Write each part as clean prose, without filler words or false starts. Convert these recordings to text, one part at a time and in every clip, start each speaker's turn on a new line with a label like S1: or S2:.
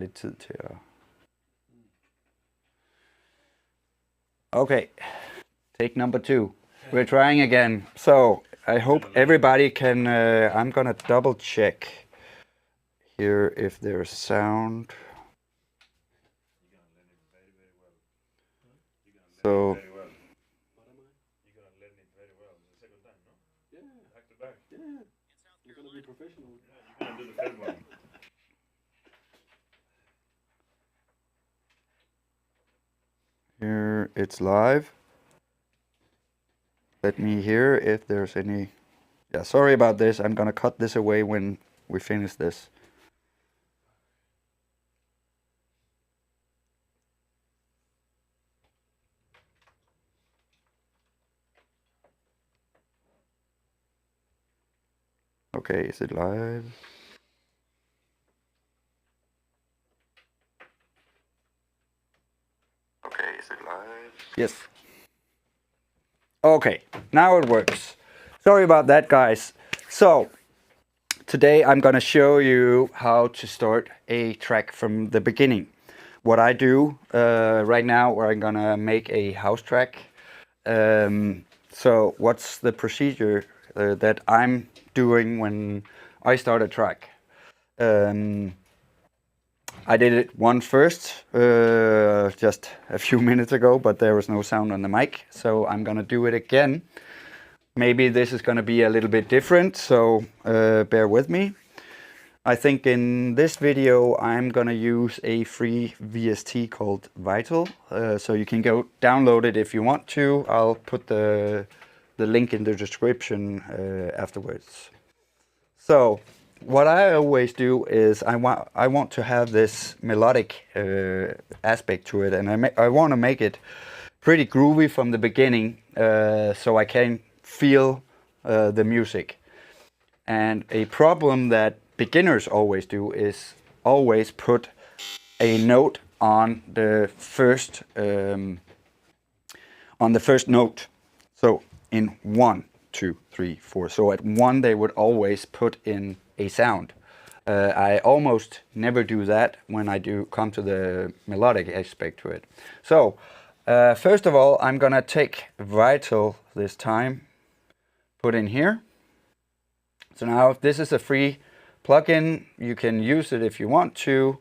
S1: lidt tid til at... Okay, take number 2. We're trying again. So I hope everybody can... I'm gonna double check here if there's sound. So... Here it's live. Let me hear if there's any... Yeah, sorry about this. I'm gonna cut this away when we finish this. Okay, is it live? Okay, is it live? Yes. Okay, now it works. Sorry about that, guys. So, today I'm gonna show you how to start a track from the beginning. What I do right now, where I'm gonna make a house track. So, what's the procedure that I'm doing when I start a track? I did it once first, just a few minutes ago, but there was no sound on the mic, so I'm gonna do it again. Maybe this is gonna be a little bit different, so bear with me. I think in this video I'm gonna use a free VST called Vital, so you can go download it if you want to. I'll put the link in the description afterwards. So what I always do is I want to have this melodic aspect to it, and I want to make it pretty groovy from the beginning, so I can feel the music. And a problem that beginners always do is always put a note on the first note. So in 1, 2, 3, 4. So at 1 they would always put in a sound. I almost never do that when I do come to the melodic aspect to it. So first of all, I'm gonna take Vital this time, put in here. So now if this is a free plugin, you can use it if you want to.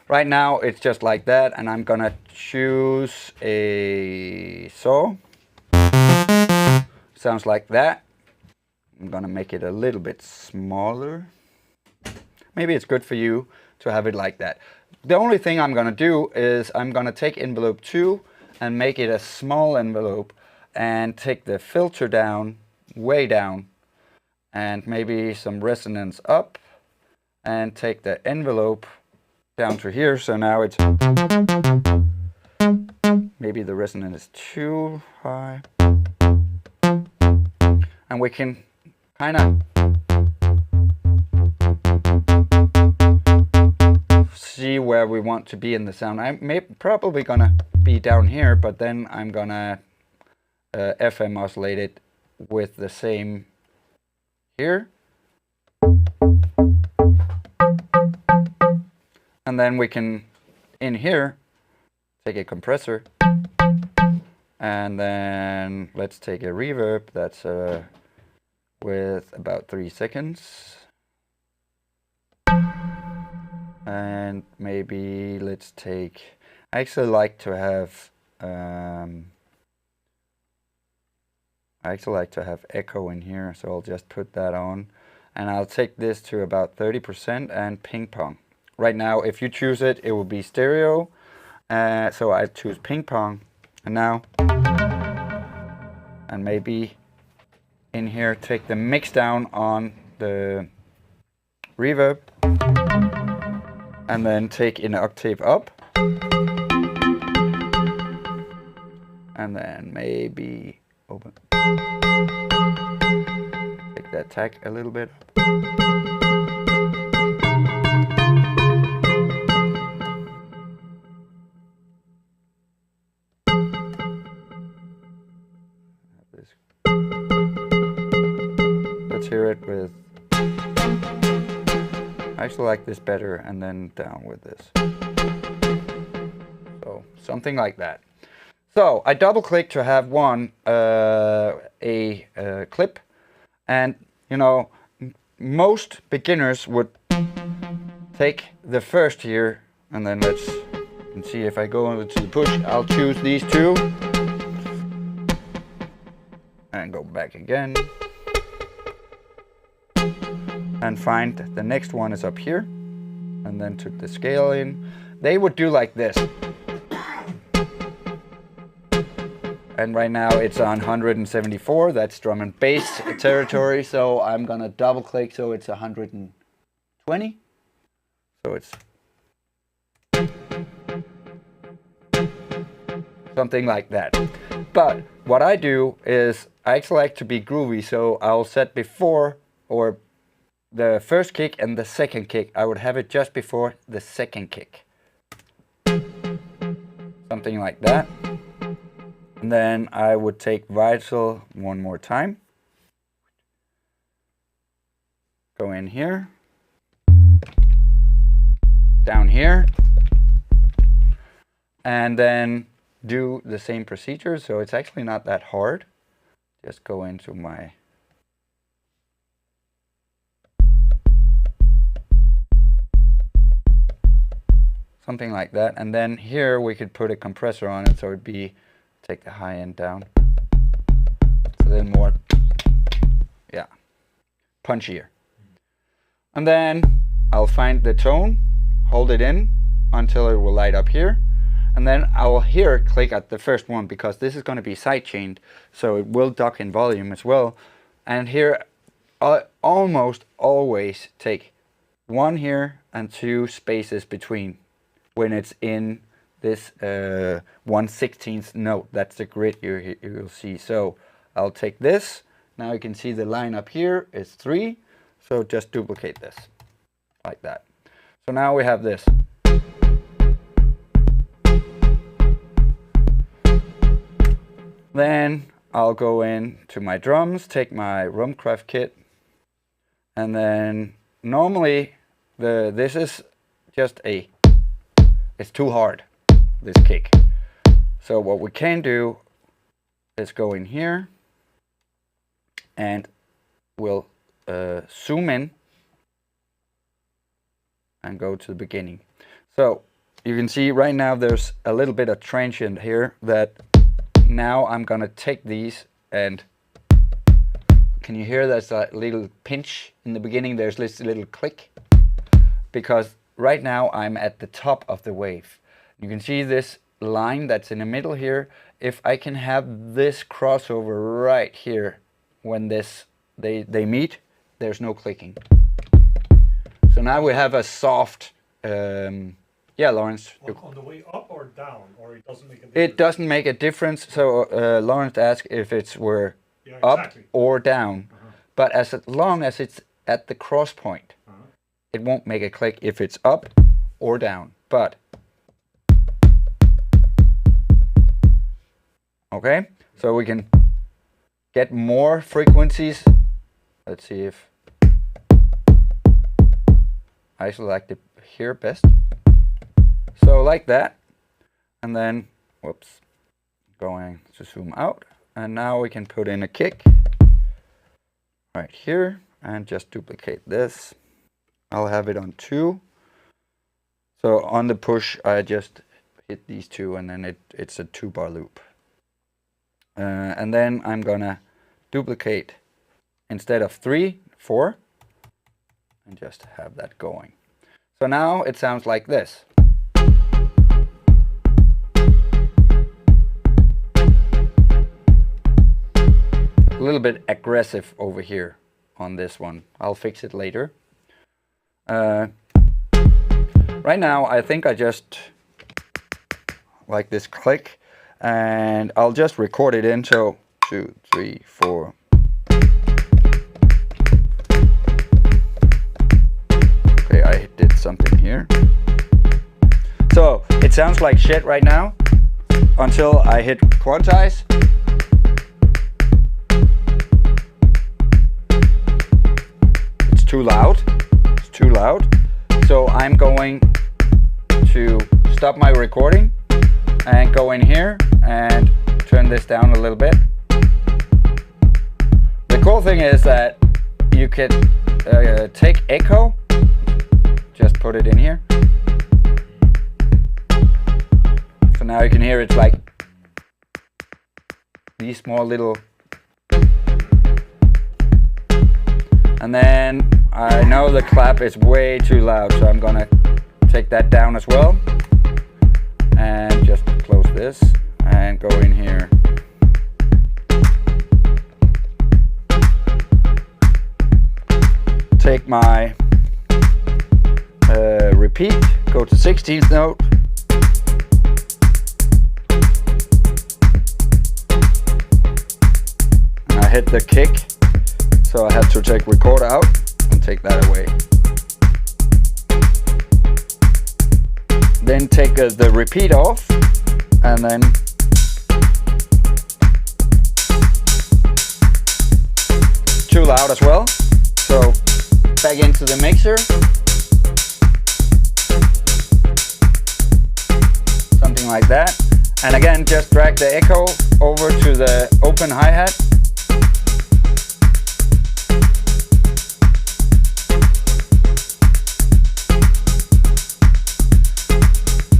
S1: Right now it's just like that, and I'm gonna choose a saw. Sounds like that. I'm gonna make it a little bit smaller. Maybe it's good for you to have it like that. The only thing I'm gonna do is I'm gonna take envelope 2 and make it a small envelope, and take the filter down, way down, and maybe some resonance up, and take the envelope down to here. So now it's, maybe the resonance is too high, and we can kind of see where we want to be in the sound. I'm probably gonna be down here, but then I'm gonna FM oscillate it with the same here. And then we can, in here, take a compressor, and then let's take a reverb that's with about 3 seconds. And maybe let's take, I actually like to have echo in here, so I'll just put that on, and I'll take this to about 30% and ping pong. Right now, if you choose it, it will be stereo, so I choose ping pong, and now, and maybe in here take the mix down on the reverb, and then take an octave up, and then maybe open, take that tag a little bit. Let's hear it with, I actually like this better, and then down with this. So something like that. So I double click to have a clip, and you know, most beginners would take the first here, and then let's see if I go over to the push. I'll choose these two and go back again and find the next one is up here, and then took the scale in. They would do like this. And right now it's on 174, that's drum and bass territory, so I'm gonna double click so it's 120. So it's something like that. But what I do is I actually like to be groovy, so I'll set before, or the first kick and the second kick, I would have it just before the second kick. Something like that. And then I would take Vital one more time. Go in here. Down here. And then do the same procedure. So it's actually not that hard. Just go into my something like that. And then here we could put a compressor on it, so it'd be take the high end down. It's a little more, yeah, punchier. And then I'll find the tone, hold it in until it will light up here. And then I will here click at the first one, because this is going to be sidechained, so it will duck in volume as well. And here I almost always take one here and 2 spaces between when it's in this 1/16th note. That's the grid you'll see. So I'll take this. Now you can see the line up here is 3. So just duplicate this like that. So now we have this. Then I'll go in to my drums, take my Rumkraft kit, and then normally this is just it's too hard, this kick. So what we can do is go in here and we'll zoom in and go to the beginning. So you can see right now there's a little bit of transient here that now I'm gonna take these, and can you hear there's a little pinch in the beginning? There's this little click, because right now I'm at the top of the wave. You can see this line that's in the middle here. If I can have this crossover right here when they meet, there's no clicking. So now we have a soft, yeah, Lawrence.
S2: On the way up or down, or it doesn't make a difference?
S1: It doesn't make a difference. So Lawrence asked if it's up or down. But as long as it's at the cross point, it won't make a click if it's up or down. But okay, so we can get more frequencies. Let's see if I actually like to hear best. So like that, and then whoops, going to zoom out, and now we can put in a kick right here and just duplicate this. I'll have it on 2. So on the push I just hit these 2, and then it's a 2-bar loop. And then I'm gonna duplicate instead of 3, 4, and just have that going. So now it sounds like this. A little bit aggressive over here on this one. I'll fix it later. Right now I think I just like this click, and I'll just record it in. So 2, 3, 4. Okay, I did something here. So it sounds like shit right now until I hit quantize. Too loud. It's too loud. So I'm going to stop my recording and go in here and turn this down a little bit. The cool thing is that you can take echo, just put it in here. So now you can hear it's like these small little. And then I know the clap is way too loud, so I'm gonna take that down as well. And just close this and go in here. Take my repeat, go to 16th note. And I hit the kick, so I had to take record out and take that away. Then take the repeat off, and then too loud as well. So back into the mixer. Something like that. And again, just drag the echo over to the open hi-hat.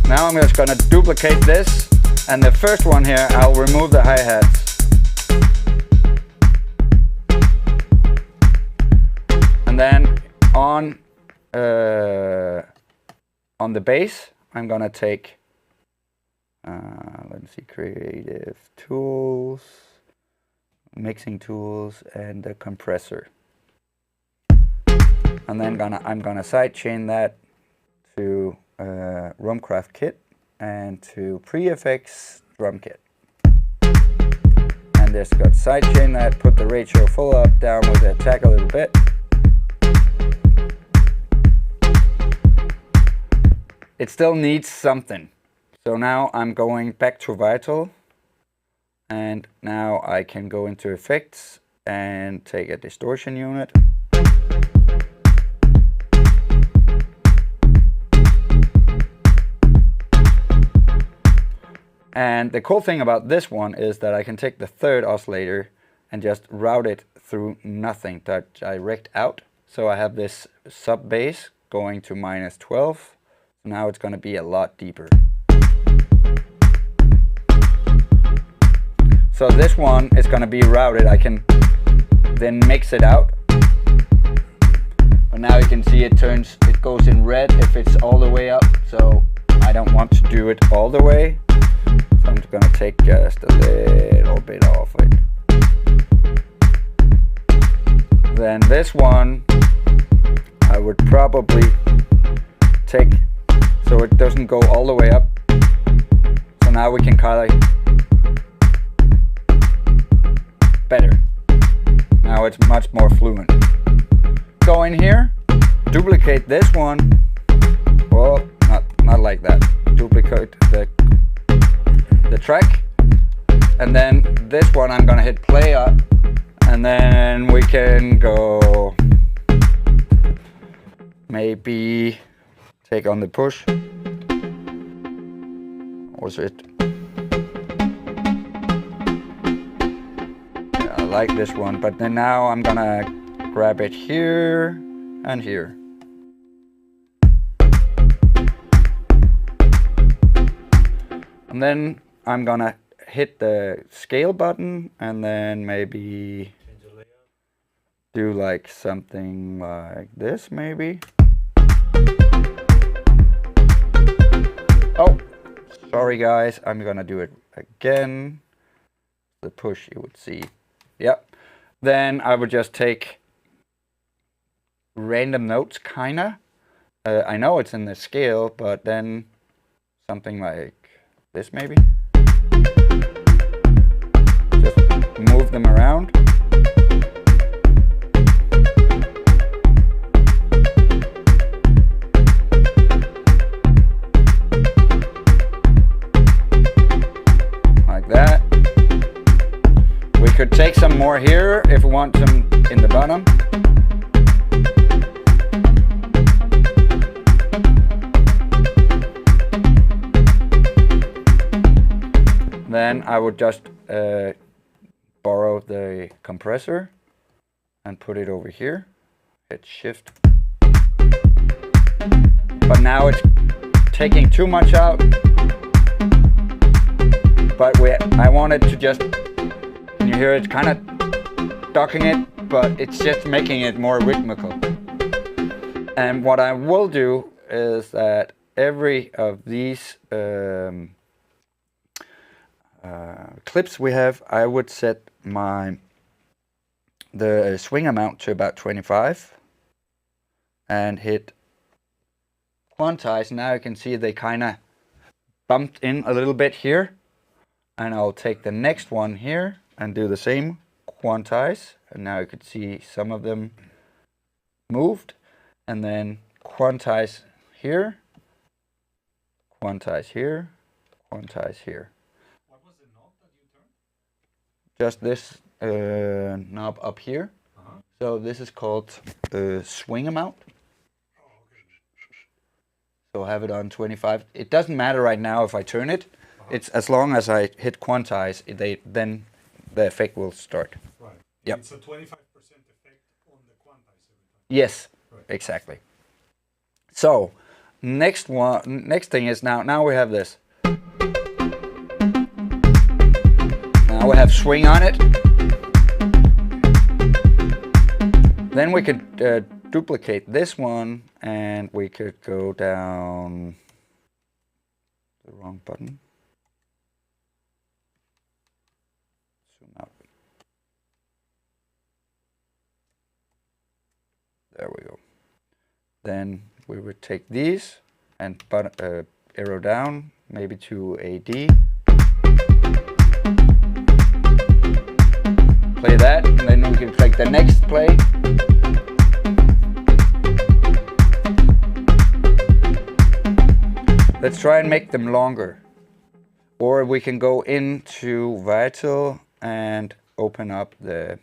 S1: Now I'm just gonna duplicate this, and the first one here, I'll remove the hi-hats. And then on the bass, I'm gonna take, let's see, creative tools, mixing tools, and the compressor. And then I'm gonna sidechain that to Rumkraft kit and to pre-effects drum kit. And just got sidechain that, put the ratio full up, down with the attack a little bit. It still needs something. So now I'm going back to Vital, and now I can go into effects and take a distortion unit. And the cool thing about this one is that I can take the third oscillator and just route it through nothing, direct out. So I have this sub bass going to -12. Now it's going to be a lot deeper. So this one is going to be routed. I can then mix it out. But now you can see it goes in red if it's all the way up. So I don't want to do it all the way. So I'm just going to take just a little bit off it. Then this one, I would probably take, so it doesn't go all the way up. So now we can kind of, better. Now it's much more fluent. Go in here, duplicate this one. Well, not like that. Duplicate the track, and then this one I'm gonna hit play up, and then we can go maybe take on the push. Was it? Yeah, I like this one, but then now I'm gonna grab it here and here. And then I'm gonna hit the scale button and then maybe do like something like this maybe. Oh, sorry guys, I'm gonna do it again. The push you would see. Yep. Then I would just take random notes kinda. I know it's in the scale, but then something like this maybe. Just move them around. Like that. We could take some more here if we want some in the bottom. then I would just borrow the compressor and put it over here. Hit shift. But now it's taking too much out. But I wanted to just, can you hear it? Kind of ducking it, but it's just making it more rhythmical. And what I will do is that every of these clips we have, I would set the swing amount to about 25 and hit quantize. Now you can see they kind of bumped in a little bit here, and I'll take the next one here and do the same, quantize, and now you can see some of them moved, and then quantize here, quantize here, quantize here.
S2: What was the knob that you turned?
S1: Just this knob up here. So this is called swing amount. So have it on 25. It doesn't matter right now if I turn it. It's as long as I hit quantize, then the effect will start.
S2: Right.
S1: Yep.
S2: It's a 25% effect on the quantize every time.
S1: Yes,
S2: right.
S1: Exactly. So next thing is now we have this. Now we have swing on it. Then we could duplicate this one, and we could go down the wrong button. Zoom out. There we go. Then we would take these and arrow down, maybe to a D. Play that, and then we can click the next play. Let's try and make them longer. Or we can go into Vital and open up the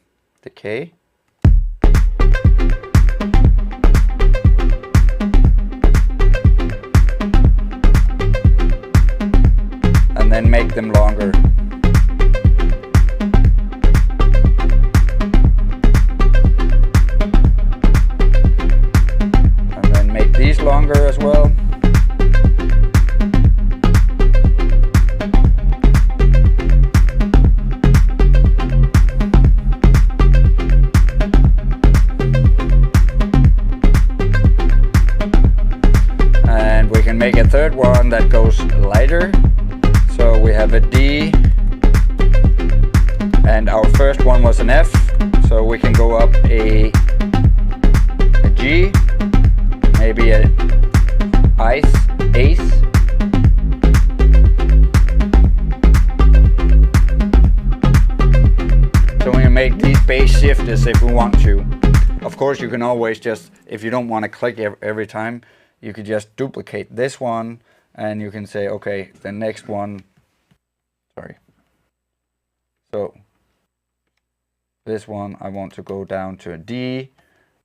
S1: K. And then make them longer. And then make these longer as well. Make a third one that goes lighter. So we have a D, and our first one was an F, so we can go up a G, maybe a ace. So we make these bass shifters if we want to. Of course, you can always just, if you don't want to click every time, you could just duplicate this one, and you can say, okay, the next one, sorry. So this one, I want to go down to a D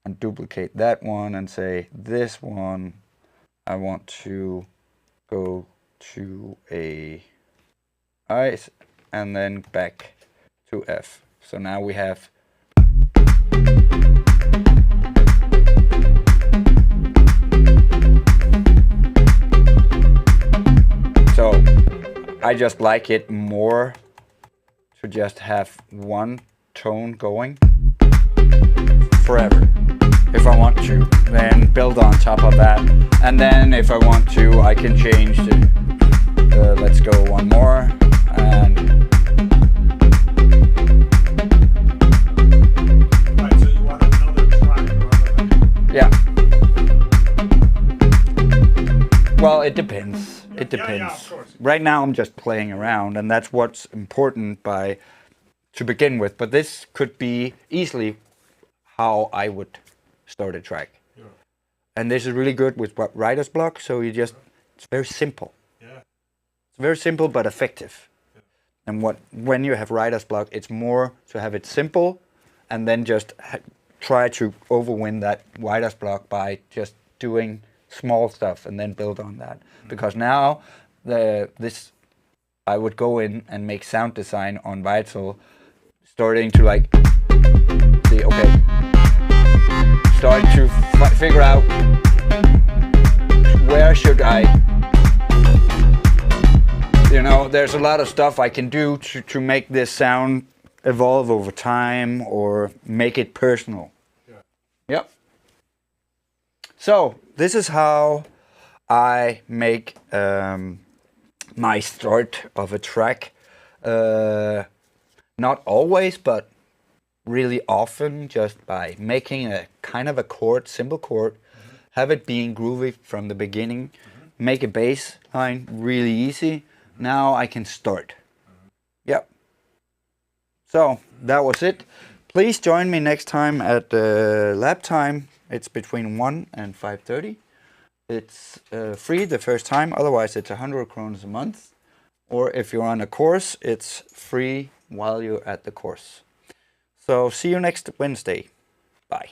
S1: and duplicate that one and say, this one, I want to go to a I and then back to F. So now we have I just like it more to just have one tone going forever. If I want to, then build on top of that. And then if I want to, I can change the let's go one more. And
S2: right, so you want another track rather than...
S1: Yeah. Well, it depends. It depends.
S2: Yeah, of course.
S1: Right now I'm just playing around, and that's what's important to begin with. But this could be easily how I would start a track.
S2: Yeah.
S1: And this is really good with writer's block, so it's very simple.
S2: Yeah.
S1: It's very simple but effective.
S2: Yeah.
S1: And when you have writer's block, it's more to have it simple and then just try to overwin that writer's block by just doing small stuff and then build on that. Because now this I would go in and make sound design on Vital, starting to like see, okay, starting to figure out where should I, you know, there's a lot of stuff I can do to make this sound evolve over time or make it personal.
S2: Yeah.
S1: Yep. So this is how I make my start of a track. Not always, but really often, just by making a kind of a chord, simple chord, have it being groovy from the beginning, make a bass line really easy. Now I can start. Yep. So that was it. Please join me next time at lab time. It's between 1 and 5:30. It's free the first time, otherwise it's 100 kroner a month. Or if you're on a course, it's free while you're at the course. So see you next Wednesday. Bye.